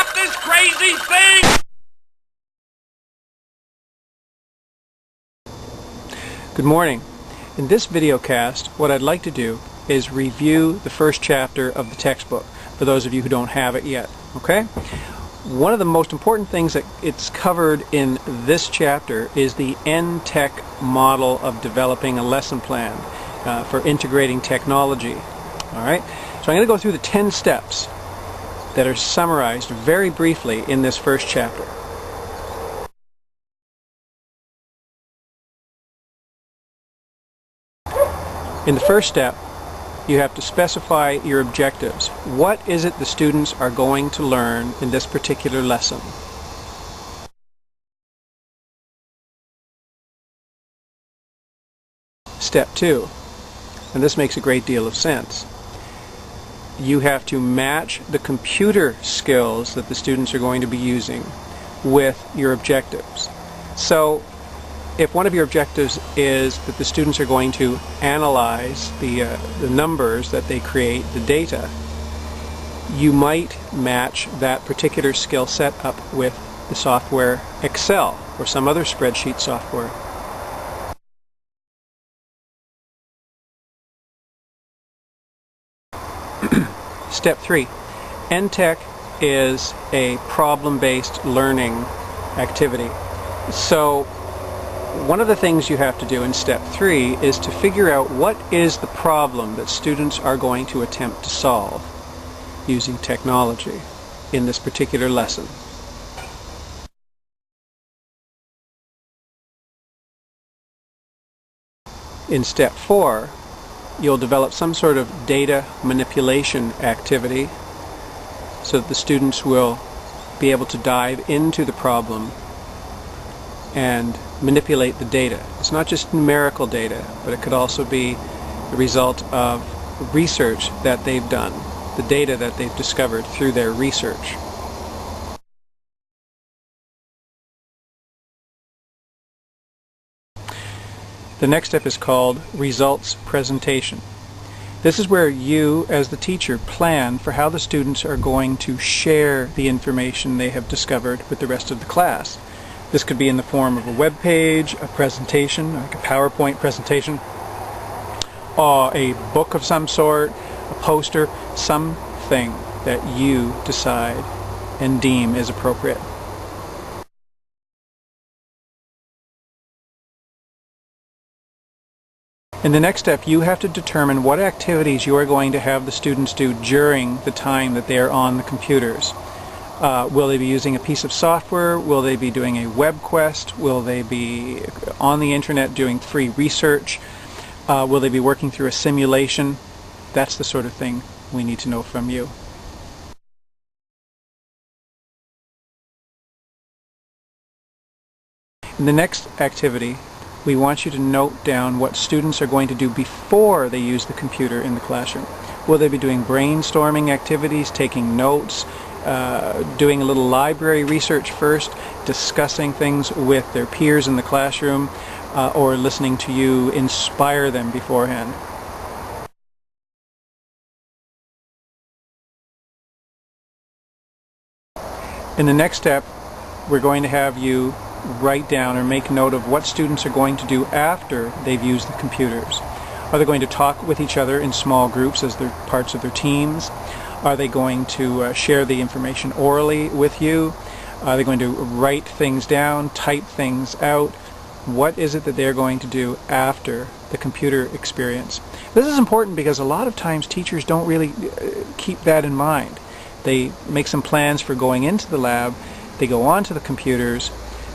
stop this crazy thing! Good morning. In this videocast, what I'd like to do is review the first chapter of the textbook, for those of you who don't have it yet. Okay? One of the most important things that it's covered in this chapter is the NTeQ model of developing a lesson plan for integrating technology. Alright? So I'm going to go through the 10 steps that are summarized very briefly in this first chapter. In the first step, you have to specify your objectives. What is it the students are going to learn in this particular lesson? Step 2, and this makes a great deal of sense. You have to match the computer skills that the students are going to be using with your objectives. So, if one of your objectives is that the students are going to analyze the numbers that they create, the data, you might match that particular skill set up with the software Excel or some other spreadsheet software. Step 3. NTeQ is a problem-based learning activity. So one of the things you have to do in step 3 is to figure out what is the problem that students are going to attempt to solve using technology in this particular lesson. In step 4, you'll develop some sort of data manipulation activity so that the students will be able to dive into the problem and manipulate the data. It's not just numerical data, but it could also be the result of research that they've done, the data that they've discovered through their research. The next step is called results presentation. This is where you, as the teacher, plan for how the students are going to share the information they have discovered with the rest of the class. This could be in the form of a web page, a presentation, like a PowerPoint presentation, or a book of some sort, a poster, something that you decide and deem is appropriate. In the next step, you have to determine what activities you are going to have the students do during the time that they are on the computers. Will they be using a piece of software? Will they be doing a web quest? Will they be on the internet doing free research? Will they be working through a simulation? That's the sort of thing we need to know from you. In the next activity, we want you to note down what students are going to do before they use the computer in the classroom. Will they be doing brainstorming activities, taking notes, doing a little library research first, discussing things with their peers in the classroom, or listening to you inspire them beforehand? In the next step, we're going to have you write down or make note of what students are going to do after they've used the computers. Are they going to talk with each other in small groups as they're parts of their teams? Are they going to share the information orally with you? Are they going to write things down, type things out? What is it that they're going to do after the computer experience? This is important because a lot of times teachers don't really keep that in mind. They make some plans for going into the lab, they go onto the computers,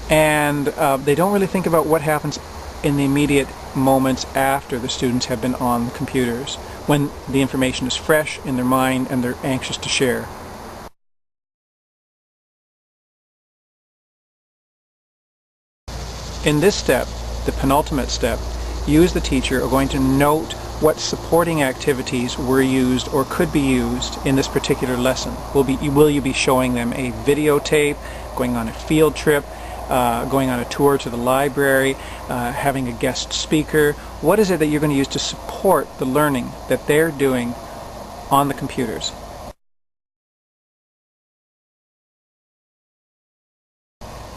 and they don't really think about what happens in the immediate moments after the students have been on the computers, when the information is fresh in their mind and they're anxious to share. In this step, the penultimate step, you as the teacher are going to note what supporting activities were used or could be used in this particular lesson. Will you be showing them a videotape, going on a field trip, going on a tour to the library, having a guest speaker? What is it that you're going to use to support the learning that they're doing on the computers?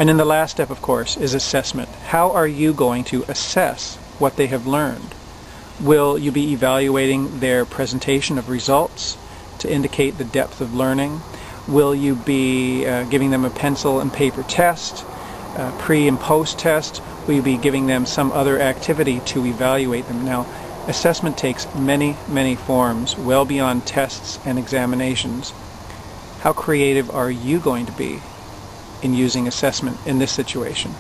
And then the last step, of course, is assessment. How are you going to assess what they have learned? Will you be evaluating their presentation of results to indicate the depth of learning? Will you be giving them a pencil and paper test, pre and post test? Will you be giving them some other activity to evaluate them? Now, assessment takes many, many forms, well beyond tests and examinations. How creative are you going to be in using assessment in this situation?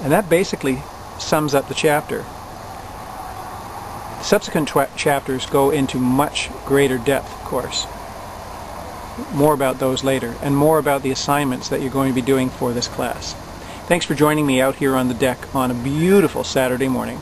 And that basically sums up the chapter. Subsequent chapters go into much greater depth, of course. More about those later, and more about the assignments that you're going to be doing for this class. Thanks for joining me out here on the deck on a beautiful Saturday morning.